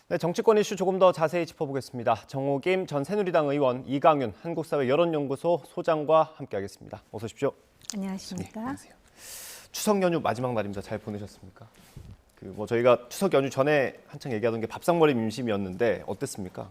네, 정치권 이슈 조금 더 자세히 짚어보겠습니다. 정호김 전 새누리당 의원, 이강윤 한국사회 여론연구소 소장과 함께하겠습니다. 어서 오십시오. 안녕하십니까. 네, 안녕하세요. 추석 연휴 마지막 날입니다. 잘 보내셨습니까? 저희가 추석 연휴 전에 한창 얘기하던 게 밥상머리 민심이었는데 어땠습니까?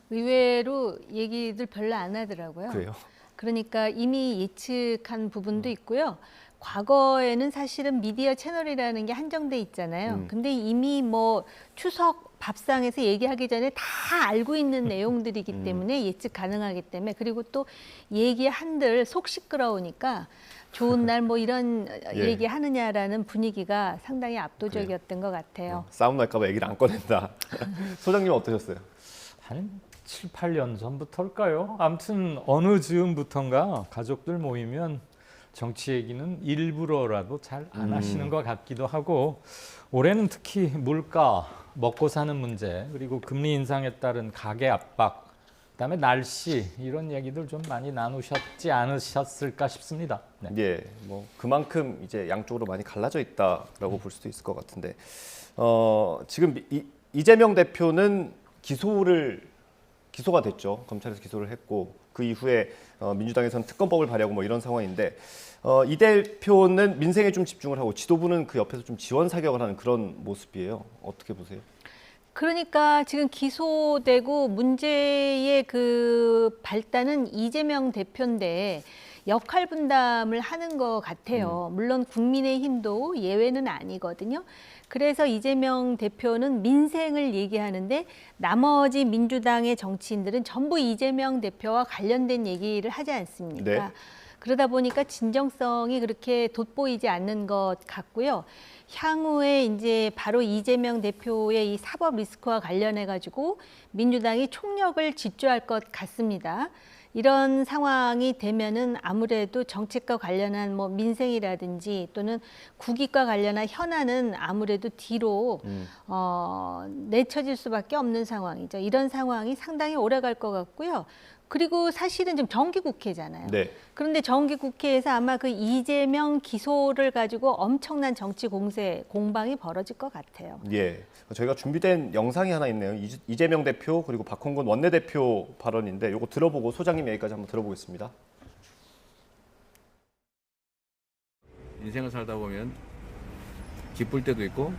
의외로 얘기들 별로 안 하더라고요. 그래요? 그러니까 이미 예측한 부분도 있고요. 과거에는 사실은 미디어 채널이라는 게 한정돼 있잖아요. 근데 이미 뭐 추석 밥상에서 얘기하기 전에 다 알고 있는 내용들이기 때문에 예측 가능하기 때문에, 그리고 또 얘기한들 속 시끄러우니까 좋은 날 뭐 이런 예. 얘기하느냐라는 분위기가 상당히 압도적이었던 것 같아요. 싸움 날까 봐 얘기를 안 꺼낸다. 소장님 어떠셨어요? 한 7, 8년 전부터일까요? 아무튼 어느 즈음부턴가 가족들 모이면 정치 얘기는 일부러라도 잘 안 하시는 것 같기도 하고, 올해는 특히 물가, 먹고 사는 문제, 그리고 금리 인상에 따른 가계 압박, 그다음에 날씨, 이런 얘기들 좀 많이 나누셨지 않으셨을까 싶습니다. 네. 예, 뭐 그만큼 이제 양쪽으로 많이 갈라져 있다라고 볼 수도 있을 것 같은데, 지금 이재명 대표는 기소가 됐죠. 검찰에서 기소를 했고, 그 이후에 민주당에서는 특검법을 발의하고 뭐 이런 상황인데, 이 대표는 민생에 좀 집중을 하고 지도부는 그 옆에서 좀 지원 사격을 하는 그런 모습이에요. 어떻게 보세요? 그러니까 지금 기소되고 문제의 그 발단은 이재명 대표인데 역할 분담을 하는 것 같아요. 물론 국민의힘도 예외는 아니거든요. 그래서 이재명 대표는 민생을 얘기하는데 나머지 민주당의 정치인들은 전부 이재명 대표와 관련된 얘기를 하지 않습니까? 네. 그러다 보니까 진정성이 그렇게 돋보이지 않는 것 같고요. 향후에 이제 바로 이재명 대표의 이 사법 리스크와 관련해 가지고 민주당이 총력을 집중할 것 같습니다. 이런 상황이 되면은 아무래도 정책과 관련한 뭐 민생이라든지 또는 국익과 관련한 현안은 아무래도 뒤로 내쳐질 수밖에 없는 상황이죠. 이런 상황이 상당히 오래 갈 것 같고요. 그리고 사실은 지금 정기국회잖아요. 네. 그런데 정기국회에서 아마 그 이재명 기소를 가지고 엄청난 정치 공방이 벌어질 것 같아요. 예, 저희가 준비된 영상이 하나 있네요. 이재명 대표 그리고 박홍근 원내대표 발언인데 이거 들어보고 소장님 얘기까지 한번 들어보겠습니다. 인생을 살다 보면 기쁠 때도 있고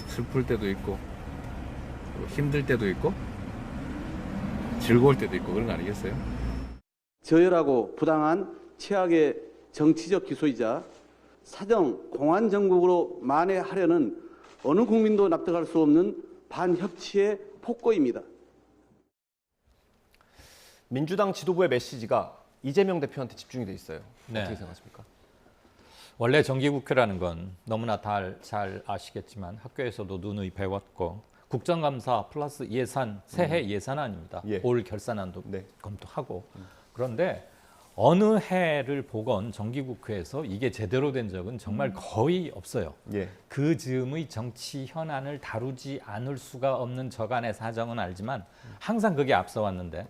슬플 때도 있고 힘들 때도 있고 즐거울 때도 있고 그런 거 아니겠어요? 저열하고 부당한 최악의 정치적 기소이자 사정 공안 정국으로 만회하려는 어느 국민도 납득할 수 없는 반협치의 폭거입니다. 민주당 지도부의 메시지가 이재명 대표한테 집중이 돼 있어요. 네. 어떻게 생각하십니까? 원래 정기국회라는 건 너무나 잘 아시겠지만 학교에서도 누누이 배웠고, 국정감사 플러스 예산, 새해 예산안입니다. 예. 올 결산안도 네. 검토하고. 그런데 어느 해를 보건 정기국회에서 이게 제대로 된 적은 정말 거의 없어요. 예. 그 즈음의 정치 현안을 다루지 않을 수가 없는 저간의 사정은 알지만 항상 그게 앞서왔는데,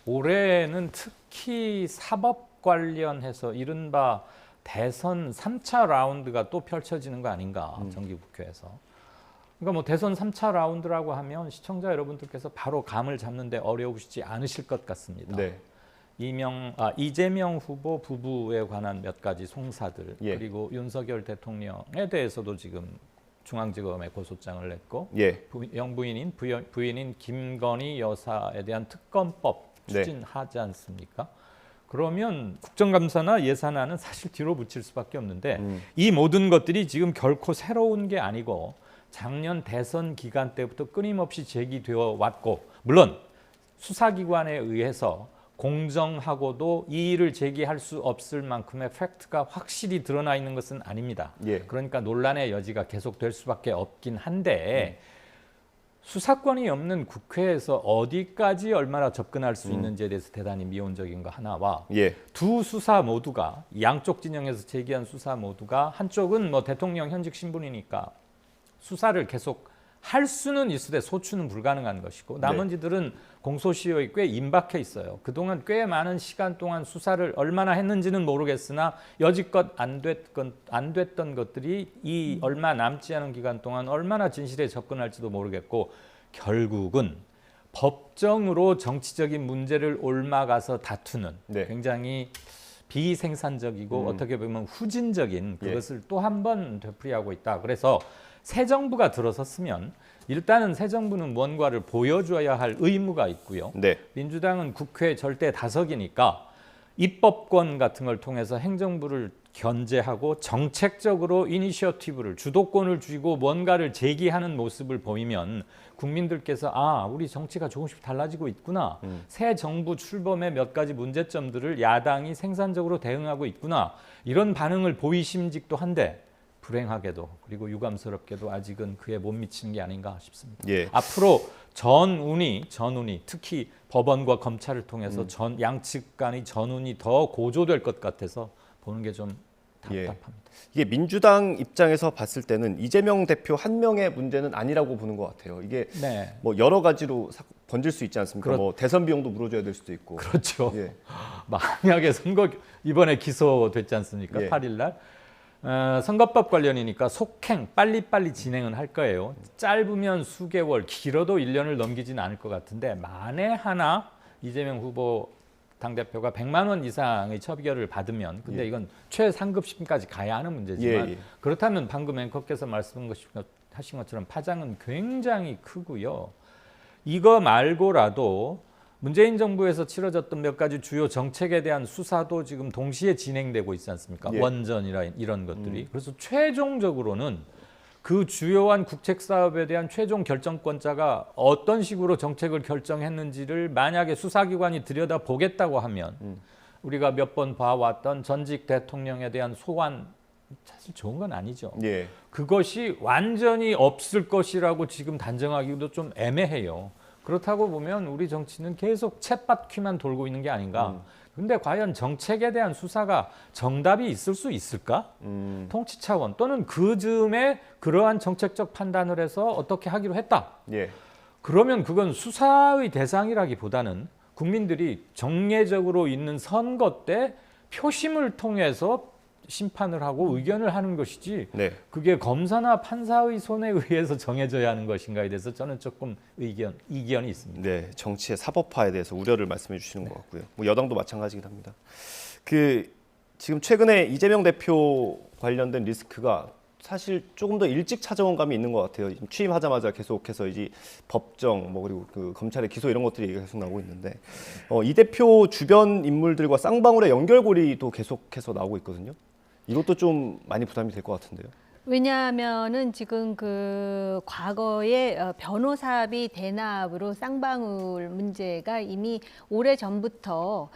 올해는 특히 사법 관련해서 이른바 대선 3차 라운드가 또 펼쳐지는 거 아닌가, 정기국회에서. 그러니까 뭐 대선 3차 라운드라고 하면 시청자 여러분들께서 바로 감을 잡는데 어려우시지 않으실 것 같습니다. 네. 이재명 후보 부부에 관한 몇 가지 송사들, 예. 그리고 윤석열 대통령에 대해서도 지금 중앙지검에 고소장을 냈고, 예. 부인인 김건희 여사에 대한 특검법 네. 추진하지 않습니까? 그러면 국정감사나 예산안은 사실 뒤로 붙일 수밖에 없는데, 이 모든 것들이 지금 결코 새로운 게 아니고 작년 대선 기간 때부터 끊임없이 제기되어 왔고, 물론 수사기관에 의해서 공정하고도 이의를 제기할 수 없을 만큼의 팩트가 확실히 드러나 있는 것은 아닙니다. 예. 그러니까 논란의 여지가 계속될 수밖에 없긴 한데, 수사권이 없는 국회에서 어디까지 얼마나 접근할 수 있는지에 대해서 대단히 미온적인 거 하나와, 예. 두 수사 모두가, 양쪽 진영에서 제기한 수사 모두가, 한쪽은 뭐 대통령 현직 신분이니까 수사를 계속 할 수는 있으되 소추는 불가능한 것이고 나머지들은 공소시효에 꽤 임박해 있어요. 그동안 꽤 많은 시간 동안 수사를 얼마나 했는지는 모르겠으나 여지껏 안 됐던 것들이 이 얼마 남지 않은 기간 동안 얼마나 진실에 접근할지도 모르겠고 결국은 법정으로 정치적인 문제를 옮아가서 다투는 굉장히 비생산적이고 어떻게 보면 후진적인 그것을 또 한 번 되풀이하고 있다. 그래서 새 정부가 들어섰으면 일단은 새 정부는 뭔가를 보여줘야 할 의무가 있고요. 민주당은 국회 절대 다석이니까 입법권 같은 걸 통해서 행정부를 견제하고 정책적으로 이니셔티브를 주도권을 쥐고 뭔가를 제기하는 모습을 보이면 국민들께서 아 우리 정치가 조금씩 달라지고 있구나. 새 정부 출범의 몇 가지 문제점들을 야당이 생산적으로 대응하고 있구나. 이런 반응을 보이심직도 한데 불행하게도 그리고 유감스럽게도 아직은 그에 못 미치는 게 아닌가 싶습니다. 앞으로 전운이 특히 법원과 검찰을 통해서 양측 간의 전운이 더 고조될 것 같아서 보는 게 좀 답답합니다. 이게 민주당 입장에서 봤을 때는 이재명 대표 한 명의 문제는 아니라고 보는 것 같아요. 이게 뭐 여러 가지로 번질 수 있지 않습니까? 뭐 대선 비용도 물어줘야 될 수도 있고. 그렇죠. 만약에 선거 이번에 기소됐지 않습니까? 8일 날. 선거법 관련이니까 속행 빨리빨리 진행은 할 거예요. 짧으면 수개월, 길어도 1년을 넘기지는 않을 것 같은데 만에 하나 이재명 후보 당대표가 100만 원 이상의 처벌을 받으면 근데 이건 최상급심까지 가야 하는 문제지만 그렇다면 방금 앵커께서 말씀하신 것처럼 파장은 굉장히 크고요. 이거 말고라도 문재인 정부에서 치러졌던 몇 가지 주요 정책에 대한 수사도 지금 동시에 진행되고 있지 않습니까? 원전이라 이런 것들이. 그래서 최종적으로는 그 주요한 국책 사업에 대한 최종 결정권자가 어떤 식으로 정책을 결정했는지를 만약에 수사기관이 들여다보겠다고 하면 우리가 몇 번 봐왔던 전직 대통령에 대한 소환 사실 좋은 건 아니죠. 그것이 완전히 없을 것이라고 지금 단정하기도 좀 애매해요. 그렇다고 보면 우리 정치는 계속 쳇바퀴만 돌고 있는 게 아닌가. 근데 과연 정책에 대한 수사가 정답이 있을 수 있을까? 통치 차원 또는 그 즈음에 그러한 정책적 판단을 해서 어떻게 하기로 했다. 그러면 그건 수사의 대상이라기보다는 국민들이 정례적으로 있는 선거 때 표심을 통해서 심판을 하고 의견을 하는 것이지 그게 검사나 판사의 손에 의해서 정해져야 하는 것인가에 대해서 저는 조금 이견이 있습니다. 정치의 사법화에 대해서 우려를 말씀해 주시는 것 같고요. 뭐 여당도 마찬가지긴 합니다. 지금 최근에 이재명 대표 관련된 리스크가 사실 조금 더 일찍 찾아온 감이 있는 것 같아요. 취임하자마자 계속해서 이제 법정 그리고 그 검찰의 기소 이런 것들이 계속 나오고 있는데 이 대표 주변 인물들과 쌍방울의 연결고리도 계속해서 나오고 있거든요. 이것도 좀 많이 부담이 될 것 같은데요. 왜냐하면은 지금 그 과거에 변호사비 대납으로 쌍방울 문제가 이미 오래 전부터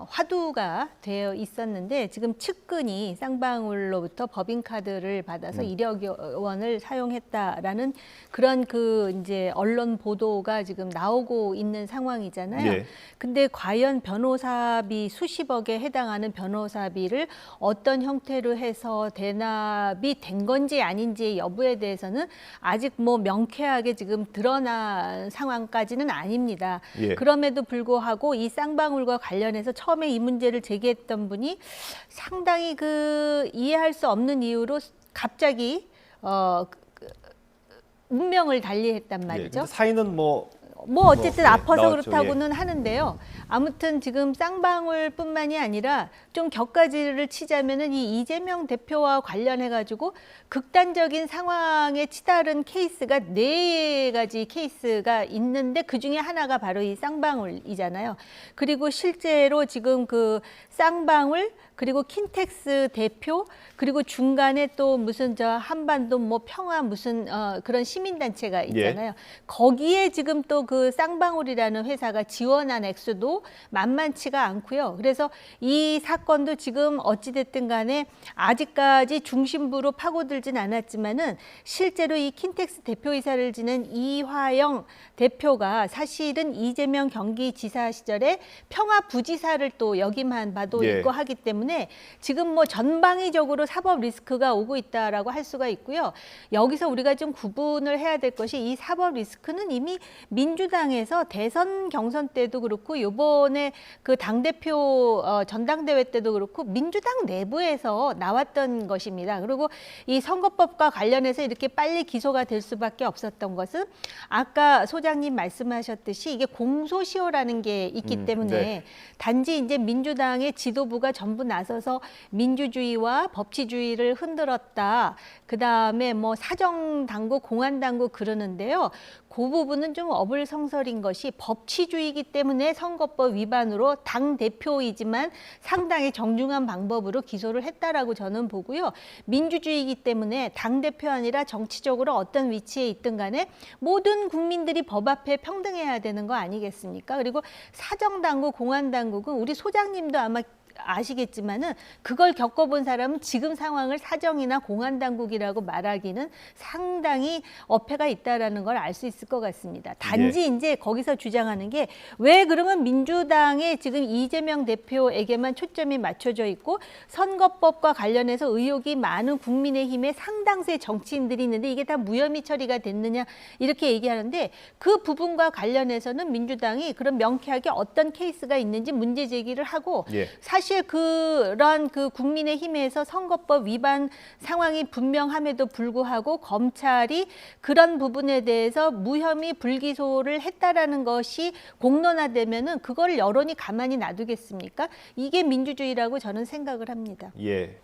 화두가 되어 있었는데 지금 측근이 쌍방울로부터 법인카드를 받아서 1억 원을 사용했다라는 그런 그 이제 언론 보도가 지금 나오고 있는 상황이잖아요. 근데 과연 변호사비 수십억에 해당하는 변호사비를 어떤 형태로 해서 대납이 된 건지 아닌지 여부에 대해서는 아직 뭐 명쾌하게 지금 드러난 상황까지는 아닙니다. 그럼에도 불구하고 이 쌍방울과 관련해서 처음에 이 문제를 제기했던 분이 상당히 그 이해할 수 없는 이유로 갑자기 운명을 달리했단 말이죠. 사인은 뭐 어쨌든 아파서 나왔죠. 그렇다고는 하는데요. 아무튼 지금 쌍방울뿐만이 아니라 좀 격가지를 치자면은 이 이재명 대표와 관련해 가지고 극단적인 상황에 치달은 케이스가 4가지 케이스가 있는데 그 중에 하나가 바로 이 쌍방울이잖아요. 그리고 실제로 지금 그 쌍방울 그리고 킨텍스 대표 그리고 중간에 또 무슨 한반도 뭐 평화 무슨 그런 시민단체가 있잖아요. 거기에 지금 또 그 쌍방울이라는 회사가 지원한 액수도 만만치가 않고요. 그래서 이 사건도 지금 어찌됐든 간에 아직까지 중심부로 파고들진 않았지만은 실제로 이 킨텍스 대표이사를 지낸 이화영 대표가 사실은 이재명 경기지사 시절에 평화부지사를 또 역임한 바도 예. 있고 하기 때문에 지금 뭐 전방위적으로 사법 리스크가 오고 있다라고 할 수가 있고요. 여기서 우리가 좀 구분을 해야 될 것이 이 사법 리스크는 이미 민주당에서 대선 경선 때도 그렇고 요번에 그 당대표 전당대회 때도 그렇고 민주당 내부에서 나왔던 것입니다. 그리고 이 선거법과 관련해서 이렇게 빨리 기소가 될 수밖에 없었던 것은 아까 소장님 말씀하셨듯이 이게 공소시효라는 게 있기 때문에 네. 단지 이제 민주당의 지도부가 전부 나서서 민주주의와 법치주의를 흔들었다. 그다음에 뭐 사정당국, 공안당국 그러는데요. 그 부분은 좀 어불성설인 것이 법치주의이기 때문에 선거법 위반으로 당 대표이지만 상당히 정중한 방법으로 기소를 했다라고 저는 보고요. 민주주의이기 때문에 당 대표 아니라 정치적으로 어떤 위치에 있든 간에 모든 국민들이 법 앞에 평등해야 되는 거 아니겠습니까? 그리고 사정당국, 공안당국은 우리 소장님도 아마 아시겠지만은 그걸 겪어본 사람은 지금 상황을 사정이나 공안당국이라고 말하기는 상당히 어폐가 있다라는 걸 알 수 있을 것 같습니다. 단지 이제 거기서 주장하는 게 왜 그러면 민주당의 지금 이재명 대표에게만 초점이 맞춰져 있고 선거법과 관련해서 의혹이 많은 국민의힘의 상당수의 정치인들이 있는데 이게 다 무혐의 처리가 됐느냐 이렇게 얘기하는데 그 부분과 관련해서는 민주당이 그런 명쾌하게 어떤 케이스가 있는지 문제 제기를 하고 예. 사실 그런 그 국민의힘에서 선거법 위반 상황이 분명함에도 불구하고 검찰이 그런 부분에 대해서 무혐의 불기소를 했다라는 것이 공론화되면은 그걸 여론이 가만히 놔두겠습니까? 이게 민주주의라고 저는 생각을 합니다. 예.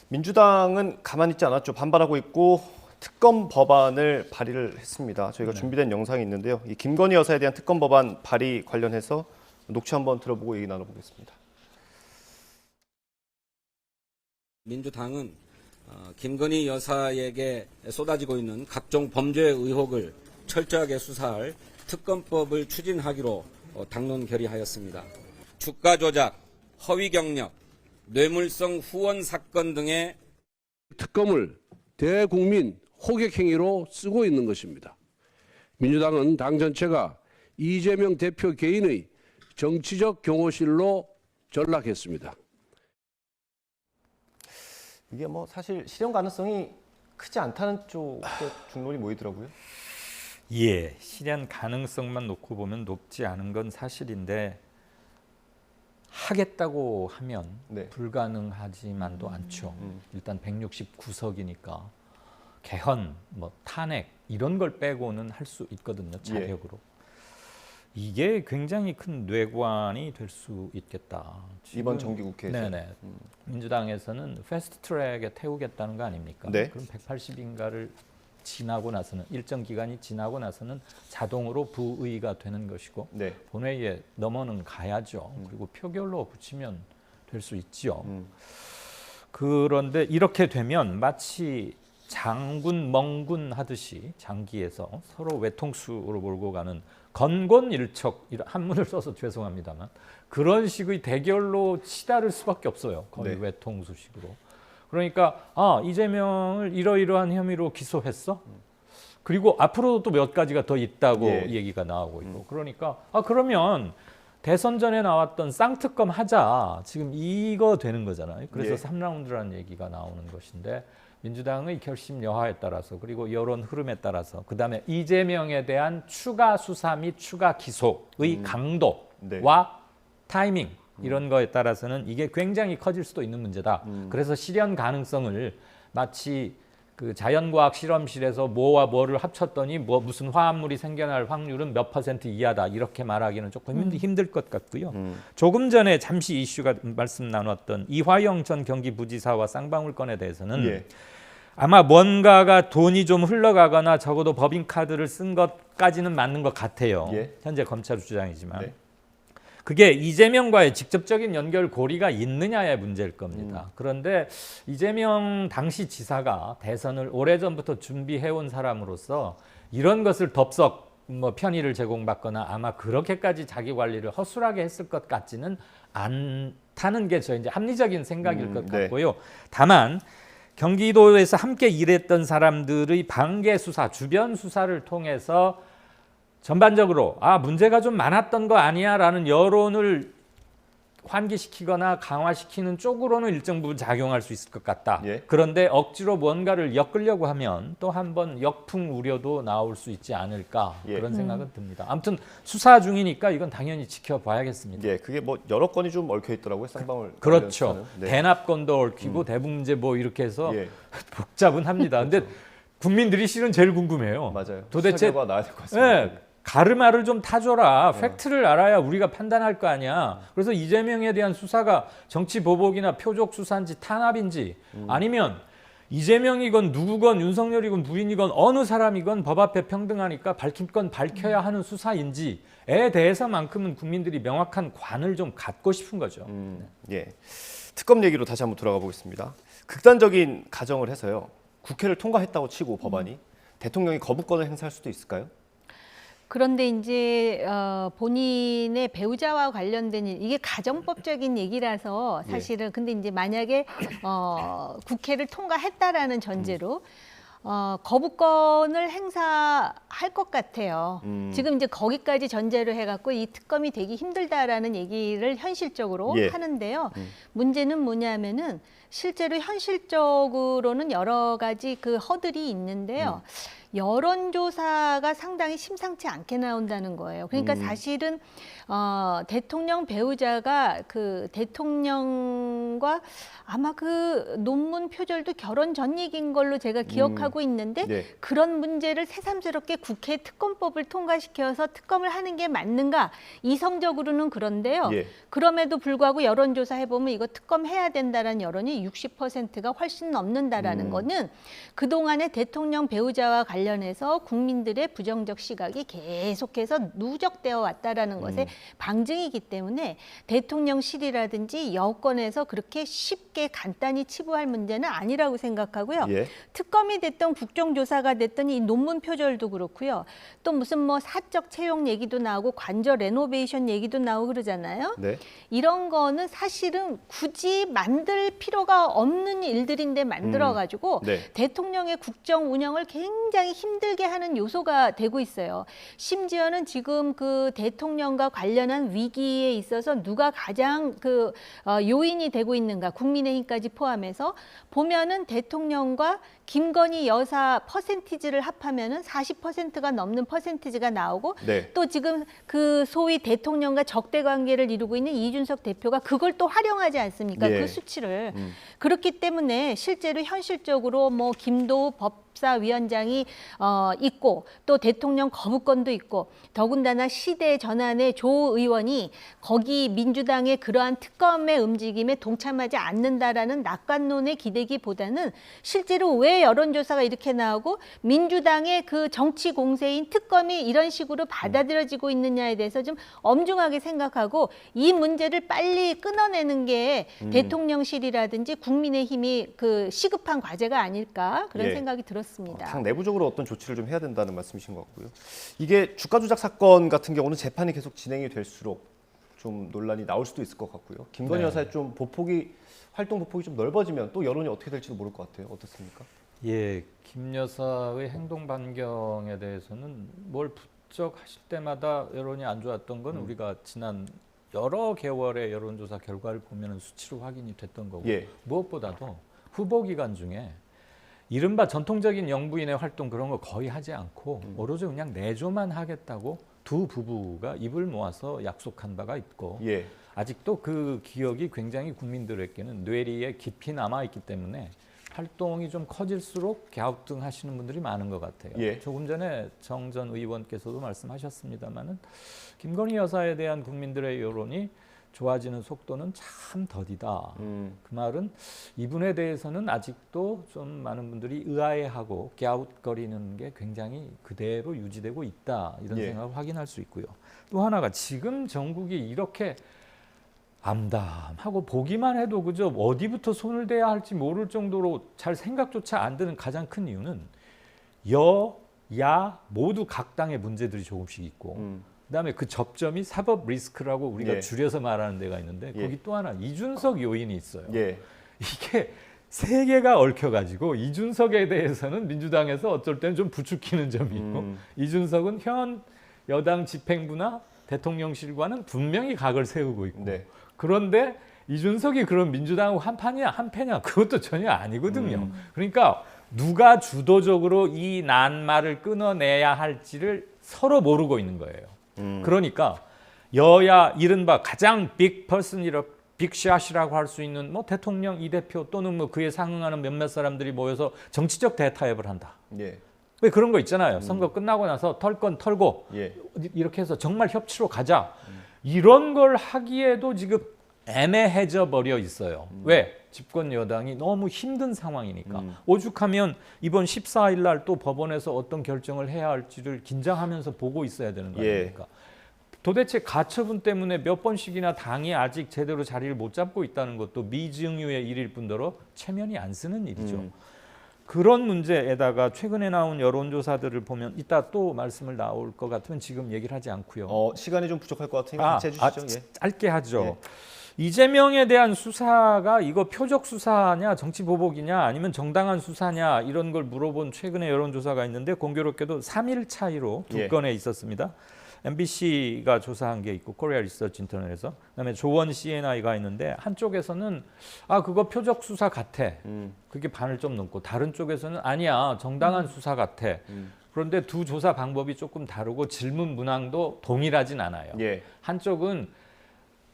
민주당은 가만히 있지 않았죠. 반발하고 있고 특검 법안을 발의를 했습니다. 저희가 준비된 영상이 있는데요. 이 김건희 여사에 대한 특검 법안 발의 관련해서 녹취 한번 들어보고 얘기 나눠보겠습니다. 민주당은 김건희 여사에게 쏟아지고 있는 각종 범죄 의혹을 철저하게 수사할 특검법을 추진하기로 당론 결의하였습니다. 주가 조작, 허위 경력, 뇌물성 후원 사건 등의 특검을 대국민 호객행위로 쓰고 있는 것입니다. 민주당은 당 전체가 이재명 대표 개인의 정치적 경호실로 전락했습니다. 이게 뭐 사실 실현 가능성이 크지 않다는 쪽에 중론이 모이더라고요. 예, 실현 가능성만 놓고 보면 높지 않은 건 사실인데 하겠다고 하면 네. 불가능하지만도 않죠. 일단 169석이니까 개헌, 뭐 탄핵 이런 걸 빼고는 할 수 있거든요. 자력으로. 이게 굉장히 큰 뇌관이 될 수 있겠다. 이번 정기국회에서. 네네. 민주당에서는 패스트트랙에 태우겠다는 거 아닙니까? 네. 그럼 180인가를 지나고 나서는 일정 기간이 지나고 나서는 자동으로 부의가 되는 것이고 네. 본회의에 넘어는 가야죠. 그리고 표결로 붙이면 될 수 있죠. 그런데 이렇게 되면 마치 장군 멍군 하듯이 장기에서 서로 외통수로 몰고 가는 건곤일척 한문을 써서 죄송합니다만 그런 식의 대결로 치달을 수밖에 없어요. 거의 네. 외통수식으로. 그러니까 이재명을 이러이러한 혐의로 기소했어. 그리고 앞으로도 또 몇 가지가 더 있다고 얘기가 나오고 있고. 그러니까 그러면 대선 전에 나왔던 쌍특검 하자. 지금 이거 되는 거잖아요. 그래서 3라운드라는 얘기가 나오는 것인데 민주당의 결심 여하에 따라서 그리고 여론 흐름에 따라서 그다음에 이재명에 대한 추가 수사 및 추가 기소의 강도와 타이밍 이런 거에 따라서는 이게 굉장히 커질 수도 있는 문제다. 그래서 실현 가능성을 마치 그 자연과학 실험실에서 뭐와 뭐를 합쳤더니 무슨 화합물이 생겨날 확률은 몇 % 이하다 이렇게 말하기는 조금 힘들 것 같고요. 조금 전에 잠시 이슈가 말씀 나눴던 이화영 전 경기부지사와 쌍방울 건에 대해서는 아마 뭔가가 돈이 좀 흘러가거나 적어도 법인카드를 쓴 것까지는 맞는 것 같아요. 현재 검찰 주장이지만. 그게 이재명과의 직접적인 연결고리가 있느냐의 문제일 겁니다. 그런데 이재명 당시 지사가 대선을 오래전부터 준비해온 사람으로서 이런 것을 덥석 뭐 편의를 제공받거나 아마 그렇게까지 자기 관리를 허술하게 했을 것 같지는 않다는 게 저 이제 합리적인 생각일 것 네. 같고요. 다만 경기도에서 함께 일했던 사람들의 방계 수사, 주변 수사를 통해서 전반적으로 문제가 좀 많았던 거 아니야라는 여론을 환기시키거나 강화시키는 쪽으로는 일정 부분 작용할 수 있을 것 같다. 예. 그런데 억지로 뭔가를 엮으려고 하면 또 한 번 역풍 우려도 나올 수 있지 않을까 예. 그런 생각은 듭니다. 아무튼 수사 중이니까 이건 당연히 지켜봐야겠습니다. 예, 그게 뭐 여러 건이 좀 얽혀 있더라고요. 쌍방울. 그렇죠. 관련 수사는. 네. 대납건도 얽히고 대북문제 뭐 이렇게 해서 예, 복잡은 합니다. 근데 국민들이 실은 제일 궁금해요. 맞아요. 도대체 수사 결과가 나와야 될 것 같습니다. 예, 가르마를 좀 타줘라. 팩트를 알아야 우리가 판단할 거 아니야. 그래서 이재명에 대한 수사가 정치 보복이나 표적 수사인지 탄압인지 아니면 이재명이건 누구건 윤석열이건 부인이건 어느 사람이건 법 앞에 평등하니까 밝힐 건 밝혀야 하는 수사인지에 대해서만큼은 국민들이 명확한 관을 좀 갖고 싶은 거죠. 예, 특검 얘기로 다시 한번 돌아가 보겠습니다. 극단적인 가정을 해서요. 국회를 통과했다고 치고 법안이 대통령이 거부권을 행사할 수도 있을까요? 그런데 이제 본인의 배우자와 관련된 이게 가정법적인 얘기라서 사실은 근데 이제 만약에 국회를 통과했다라는 전제로 거부권을 행사할 것 같아요. 지금 이제 거기까지 전제로 해갖고 이 특검이 되기 힘들다라는 얘기를 현실적으로 예. 하는데요. 문제는 뭐냐면은 실제로 현실적으로는 여러 가지 그 허들이 있는데요. 여론조사가 상당히 심상치 않게 나온다는 거예요. 그러니까 사실은 대통령 배우자가 그 대통령과 아마 그 논문 표절도 결혼 전 얘기인 걸로 제가 기억하고 있는데 네. 그런 문제를 새삼스럽게 국회 특검법을 통과시켜서 특검을 하는 게 맞는가? 이성적으로는 그런데요. 예. 그럼에도 불구하고 여론조사 해보면 이거 특검해야 된다라는 여론이 60%가 훨씬 넘는다라는 거는 그동안에 대통령 배우자와 관련해서 국민들의 부정적 시각이 계속해서 누적되어 왔다라는 것의 방증이기 때문에 대통령실이라든지 여권에서 그렇게 쉽게 간단히 치부할 문제는 아니라고 생각하고요. 예. 특검이 됐던 국정조사가 됐던 이 논문 표절도 그렇고요. 또 무슨 뭐 사적 채용 얘기도 나오고 관저 레노베이션 얘기도 나오고 그러잖아요. 네. 이런 거는 사실은 굳이 만들 필요가 없는 일들인데 만들어가지고 네. 대통령의 국정 운영을 굉장히 힘들게 하는 요소가 되고 있어요. 심지어는 지금 그 대통령과 관련한 위기에 있어서 누가 가장 그 요인이 되고 있는가 국민의힘까지 포함해서 보면은 대통령과 김건희 여사 퍼센티지를 합하면은 40%가 넘는 퍼센티지가 나오고 네. 또 지금 그 소위 대통령과 적대 관계를 이루고 있는 이준석 대표가 그걸 또 활용하지 않습니까? 예. 그 수치를. 그렇기 때문에 실제로 현실적으로 뭐 김도우 법사위원장이 있고 또 대통령 거부권도 있고 더군다나 시대 전환의 조 의원이 거기 민주당의 그러한 특검의 움직임에 동참하지 않는다라는 낙관론에 기대기보다는 실제로 왜 여론조사가 이렇게 나오고 민주당의 그 정치 공세인 특검이 이런 식으로 받아들여지고 있느냐에 대해서 좀 엄중하게 생각하고 이 문제를 빨리 끊어내는 게 대통령실이라든지 국민의힘이 그 시급한 과제가 아닐까 그런 예. 생각이 들었습니다. 당 내부적으로 어떤 조치를 좀 해야 된다는 말씀이신 것 같고요. 이게 주가 조작 사건 같은 경우는 재판이 계속 진행이 될수록 좀 논란이 나올 수도 있을 것 같고요. 김건희 네. 여사의 좀 활동 보폭이 좀 넓어지면 또 여론이 어떻게 될지도 모를 것 같아요. 어떻습니까? 예, 김 여사의 행동 반경에 대해서는 뭘 부쩍하실 때마다 여론이 안 좋았던 건 우리가 지난 여러 개월의 여론조사 결과를 보면 수치로 확인이 됐던 거고 예. 무엇보다도 후보 기간 중에 이른바 전통적인 영부인의 활동 그런 거 거의 하지 않고 오로지 그냥 내조만 하겠다고 두 부부가 입을 모아서 약속한 바가 있고 예. 아직도 그 기억이 굉장히 국민들에게는 뇌리에 깊이 남아있기 때문에 활동이 좀 커질수록 갸우뚱하시는 분들이 많은 것 같아요. 예. 조금 전에 정 전 의원께서도 말씀하셨습니다마는 김건희 여사에 대한 국민들의 여론이 좋아지는 속도는 참 더디다. 그 말은 이분에 대해서는 아직도 좀 많은 분들이 의아해하고 갸웃거리는 게 굉장히 그대로 유지되고 있다. 이런 예. 생각을 확인할 수 있고요. 또 하나가 지금 전국이 이렇게 암담하고 보기만 해도 그저 어디부터 손을 대야 할지 모를 정도로 잘 생각조차 안 드는 가장 큰 이유는 야 모두 각 당의 문제들이 조금씩 있고 그다음에 그 접점이 사법 리스크라고 우리가 예. 줄여서 말하는 데가 있는데 예. 거기 또 하나 이준석 요인이 있어요. 예. 이게 세 개가 얽혀가지고 이준석에 대해서는 민주당에서 어쩔 때는 좀 부추기는 점이 있고 이준석은 현 여당 집행부나 대통령실과는 분명히 각을 세우고 있고 네. 그런데 이준석이 그런 민주당하고 한패냐 그것도 전혀 아니거든요. 그러니까 누가 주도적으로 이 난말을 끊어내야 할지를 서로 모르고 있는 거예요. 그러니까 여야 이른바 가장 빅샷이라고 할 수 있는 뭐 대통령 이 대표 또는 뭐 그에 상응하는 몇몇 사람들이 모여서 정치적 대타협을 한다. 예. 왜 그런 거 있잖아요. 선거 끝나고 나서 털 건 털고 예. 이렇게 해서 정말 협치로 가자. 이런 걸 하기에도 지금 애매해져 버려 있어요. 왜? 집권 여당이 너무 힘든 상황이니까. 오죽하면 이번 14일 날 또 법원에서 어떤 결정을 해야 할지를 긴장하면서 보고 있어야 되는 거 예. 아닙니까? 도대체 가처분 때문에 몇 번씩이나 당이 아직 제대로 자리를 못 잡고 있다는 것도 미증유의 일일 뿐더러 체면이 안 쓰는 일이죠. 그런 문제에다가 최근에 나온 여론조사들을 보면 이따 또 말씀을 나올 것 같으면 지금 얘기를 하지 않고요. 시간이 좀 부족할 것 같으니까 같이 해주시죠. 예. 짧게 하죠. 예. 이재명에 대한 수사가 이거 표적 수사냐 정치 보복이냐 아니면 정당한 수사냐 이런 걸 물어본 최근에 여론조사가 있는데 공교롭게도 3일 차이로 두 예. 건에 있었습니다. MBC가 조사한 게 있고 코리아 리서치 인터넷에서 그다음에 조원 CNI가 있는데 한쪽에서는 그거 표적 수사 같아. 그게 반을 좀 넘고 다른 쪽에서는 아니야 정당한 수사 같아. 그런데 두 조사 방법이 조금 다르고 질문 문항도 동일하진 않아요. 예. 한쪽은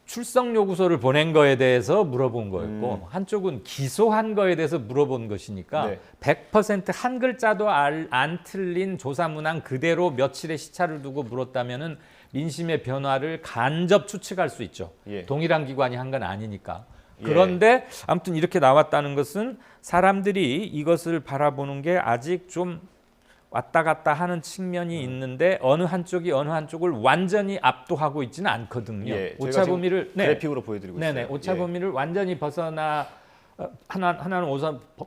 출석 요구서를 보낸 거에 대해서 물어본 거였고 한쪽은 기소한 거에 대해서 물어본 것이니까 네. 100% 한 글자도 안 틀린 조사 문항 그대로 며칠의 시차를 두고 물었다면은 민심의 변화를 간접 추측할 수 있죠. 예. 동일한 기관이 한 건 아니니까. 예. 그런데 아무튼 이렇게 나왔다는 것은 사람들이 이것을 바라보는 게 아직 좀 왔다 갔다 하는 측면이 있는데 어느 한쪽이 어느 한쪽을 완전히 압도하고 있지는 않거든요. 예, 오차 범위를 그래픽으로 보여드리고 있어요. 네네 오차 예. 범위를 완전히 벗어나 하나는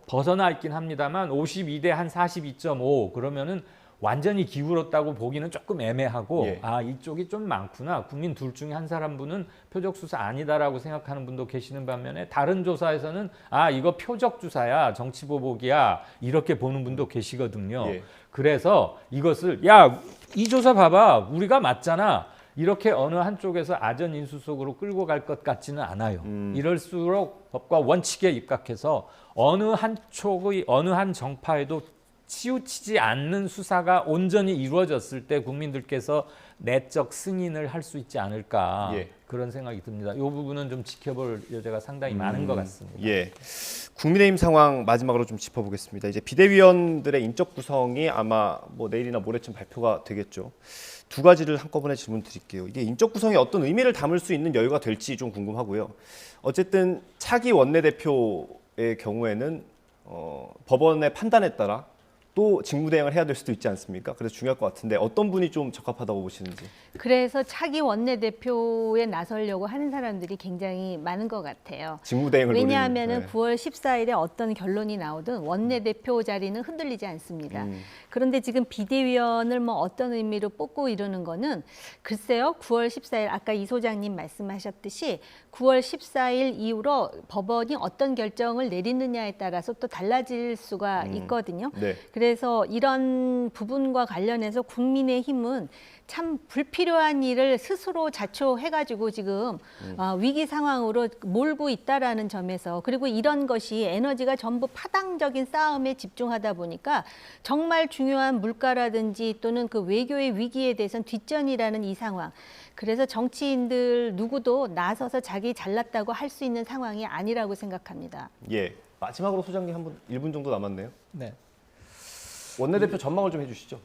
벗어나 있긴 합니다만 52대 한 42.5 그러면은 완전히 기울었다고 보기는 조금 애매하고 예. 이쪽이 좀 많구나. 국민 둘 중에 한 사람 분은 표적 수사 아니다라고 생각하는 분도 계시는 반면에 다른 조사에서는 이거 표적 주사야. 정치 보복이야. 이렇게 보는 분도 계시거든요. 예. 그래서 이것을 이 조사 봐봐. 우리가 맞잖아. 이렇게 어느 한쪽에서 아전인수 속으로 끌고 갈 것 같지는 않아요. 이럴수록 법과 원칙에 입각해서 어느 한쪽의 어느 한 정파에도 치우치지 않는 수사가 온전히 이루어졌을 때 국민들께서 내적 승인을 할 수 있지 않을까 예. 그런 생각이 듭니다. 이 부분은 좀 지켜볼 여지가 상당히 많은 것 같습니다. 예. 국민의힘 상황 마지막으로 좀 짚어보겠습니다. 이제 비대위원들의 인적 구성이 아마 뭐 내일이나 모레쯤 발표가 되겠죠. 두 가지를 한꺼번에 질문 드릴게요. 이게 인적 구성이 어떤 의미를 담을 수 있는 여유가 될지 좀 궁금하고요. 어쨌든 차기 원내대표의 경우에는 법원의 판단에 따라 또 직무대행을 해야 될 수도 있지 않습니까? 그래서 중요할 것 같은데 어떤 분이 좀 적합하다고 보시는지. 그래서 차기 원내대표에 나서려고 하는 사람들이 굉장히 많은 것 같아요. 직무대행을 왜냐하면은 노리는, 9월 14일에 어떤 결론이 나오든 원내대표 자리는 흔들리지 않습니다. 그런데 지금 비대위원을 뭐 어떤 의미로 뽑고 이러는 거는 글쎄요. 9월 14일 아까 이 소장님 말씀하셨듯이 9월 14일 이후로 법원이 어떤 결정을 내리느냐에 따라서 또 달라질 수가 있거든요. 네. 그래서 이런 부분과 관련해서 국민의힘은 참 불필요한 일을 스스로 자초해가지고 지금 위기 상황으로 몰고 있다라는 점에서 그리고 이런 것이 에너지가 전부 파당적인 싸움에 집중하다 보니까 정말 중요한 물가라든지 또는 그 외교의 위기에 대해서는 뒷전이라는 이 상황. 그래서 정치인들 누구도 나서서 자기 잘났다고 할 수 있는 상황이 아니라고 생각합니다. 예. 마지막으로 소장님 한 분 1분 정도 남았네요. 네. 원내대표 전망을 좀 해주시죠.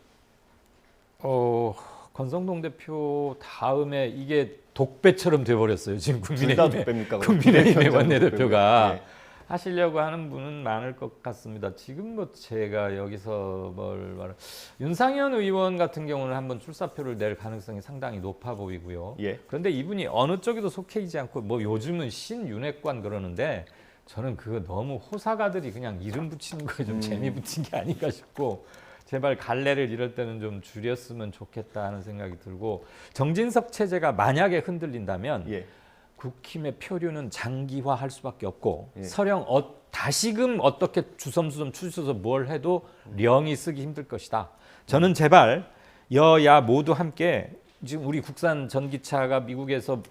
권성동 대표 다음에 이게 독배처럼 돼버렸어요. 지금 둘 다 국민의힘의 독배입니까? 국민의힘의 원내대표가 예. 하시려고 하는 분은 많을 것 같습니다. 지금 뭐 제가 여기서 윤상현 의원 같은 경우는 한번 출사표를 낼 가능성이 상당히 높아 보이고요. 예. 그런데 이분이 어느 쪽에도 속해 있지 않고 뭐 요즘은 신윤핵관 그러는데 저는 그거 너무 호사가들이 그냥 이름 붙이는 거에 좀 재미 붙인 게 아닌가 싶고 제발 갈래를 이럴 때는 좀 줄였으면 좋겠다 하는 생각이 들고 정진석 체제가 만약에 흔들린다면 예. 국힘의 표류는 장기화할 수밖에 없고 예. 설령 다시금 어떻게 주섬주섬 추져서 뭘 해도 령이 쓰기 힘들 것이다. 저는 제발 여야 모두 함께 지금 우리 국산 전기차가 미국에서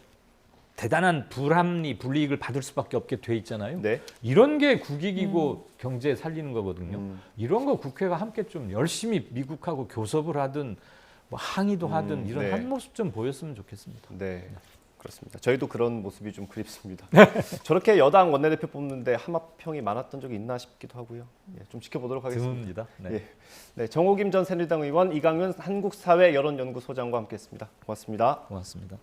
대단한 불이익을 받을 수밖에 없게 돼 있잖아요. 네. 이런 게 국익이고 경제 살리는 거거든요. 이런 거 국회가 함께 좀 열심히 미국하고 교섭을 하든 뭐 항의도 하든 이런 네. 한 모습 좀 보였으면 좋겠습니다. 네. 그렇습니다. 저희도 그런 모습이 좀 그립습니다. 저렇게 여당 원내대표 뽑는데 하마평이 많았던 적이 있나 싶기도 하고요. 예, 좀 지켜보도록 하겠습니다. 드뭅니다. 네. 예. 네, 정호김 전 새누리당 의원, 이강윤 한국사회여론연구소장과 함께했습니다. 고맙습니다. 고맙습니다.